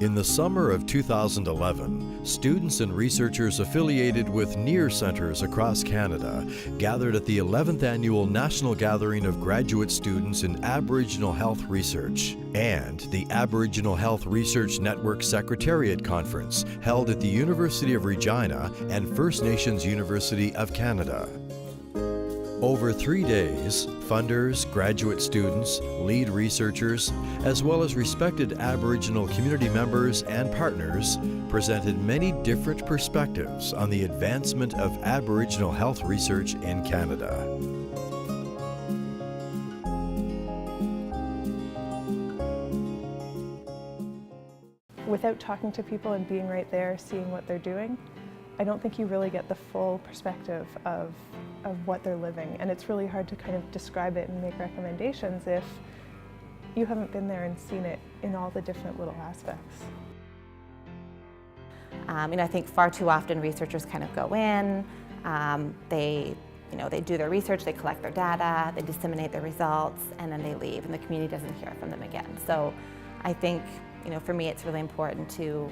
In the summer of 2011, students and researchers affiliated with NEAR centers across Canada gathered at the 11th Annual National Gathering of Graduate Students in Aboriginal Health Research and the Aboriginal Health Research Network Secretariat Conference held at the University of Regina and First Nations University of Canada. Over 3 days, funders, graduate students, lead researchers, as well as respected Aboriginal community members and partners presented many different perspectives on the advancement of Aboriginal health research in Canada. Without talking to people and being right there, seeing what they're doing, I don't think you really get the full perspective of what they're living, and it's really hard to kind of describe it and make recommendations if you haven't been there and seen it in all the different little aspects. I think far too often researchers kind of go in, they do their research, they collect their data, they disseminate their results, and then they leave, and the community doesn't hear from them again. So I think, for me, it's really important to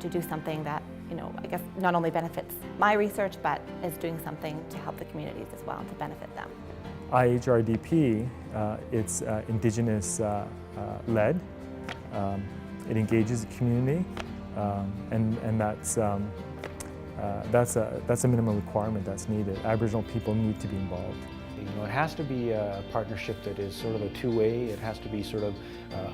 do something that, I guess not only benefits my research, but is doing something to help the communities as well and to benefit them. IHRDP, it's Indigenous led. It engages the community, and that's a minimum requirement that's needed. Aboriginal people need to be involved. It has to be a partnership that is sort of a two-way. It has to be sort of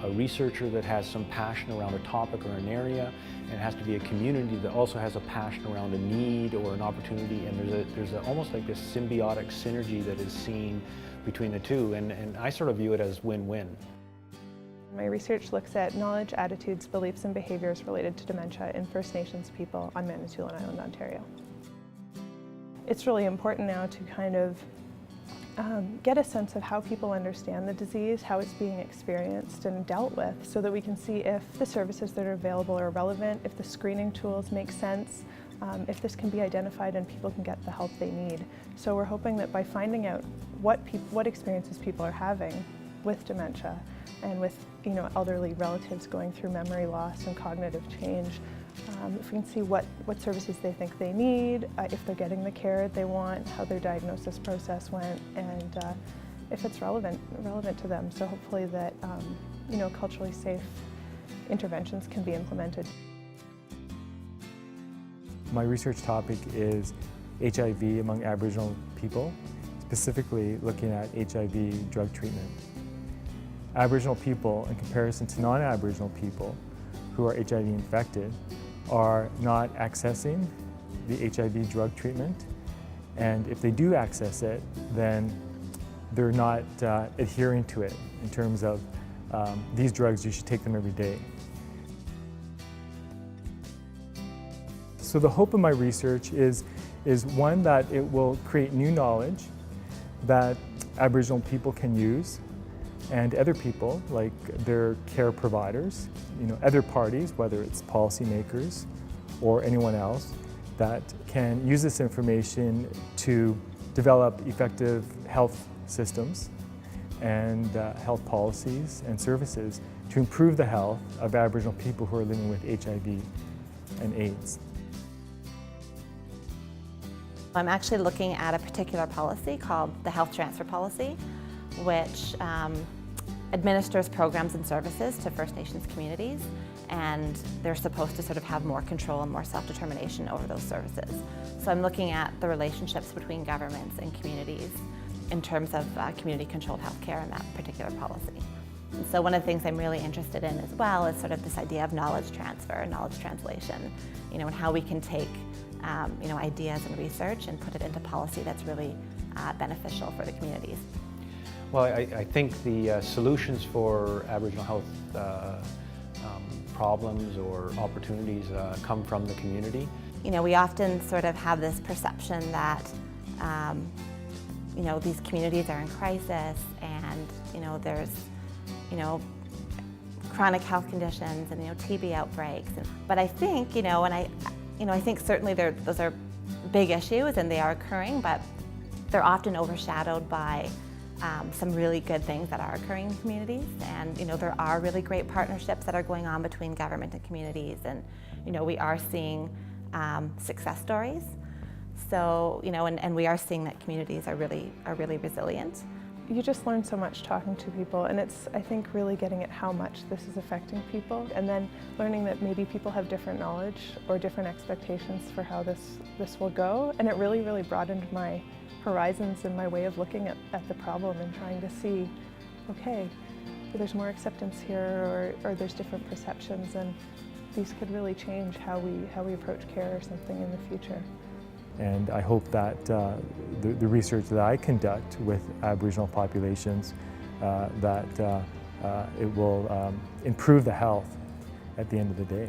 a researcher that has some passion around a topic or an area, and it has to be a community that also has a passion around a need or an opportunity, and there's almost like this symbiotic synergy that is seen between the two, and I sort of view it as win-win. My research looks at knowledge, attitudes, beliefs, and behaviors related to dementia in First Nations people on Manitoulin Island, Ontario. It's really important now to kind of get a sense of how people understand the disease, how it's being experienced and dealt with, so that we can see if the services that are available are relevant, if the screening tools make sense, if this can be identified and people can get the help they need. So we're hoping that by finding out what experiences people are having with dementia and with elderly relatives going through memory loss and cognitive change, if we can see what services they think they need, if they're getting the care they want, how their diagnosis process went, and if it's relevant to them. So hopefully that culturally safe interventions can be implemented. My research topic is HIV among Aboriginal people, specifically looking at HIV drug treatment. Aboriginal people, in comparison to non-Aboriginal people who are HIV infected, are not accessing the HIV drug treatment, and if they do access it, then they're not adhering to it in terms of these drugs, you should take them every day. So the hope of my research is one, that it will create new knowledge that Aboriginal people can use, and other people, like their care providers, other parties, whether it's policymakers or anyone else, that can use this information to develop effective health systems and health policies and services to improve the health of Aboriginal people who are living with HIV and AIDS. I'm actually looking at a particular policy called the Health Transfer Policy, which administers programs and services to First Nations communities, and they're supposed to sort of have more control and more self-determination over those services. So I'm looking at the relationships between governments and communities in terms of community-controlled healthcare in that particular policy. And so one of the things I'm really interested in as well is sort of this idea of knowledge transfer, knowledge translation, and how we can take ideas and research and put it into policy that's really beneficial for the communities. Well, I think the solutions for Aboriginal health problems or opportunities come from the community. We often sort of have this perception that these communities are in crisis, and there's chronic health conditions and TB outbreaks. But I think I think certainly those are big issues and they are occurring, but they're often overshadowed by some really good things that are occurring in communities, and there are really great partnerships that are going on between government and communities, and we are seeing success stories. So and we are seeing that communities are really resilient. You just learn so much talking to people, and it's, I think, really getting at how much this is affecting people, and then learning that maybe people have different knowledge or different expectations for how this will go, and it really broadened my horizons and my way of looking at the problem and trying to see, okay, there's more acceptance here, or there's different perceptions, and these could really change how we approach care or something in the future. And I hope that the research that I conduct with Aboriginal populations, that it will improve the health at the end of the day.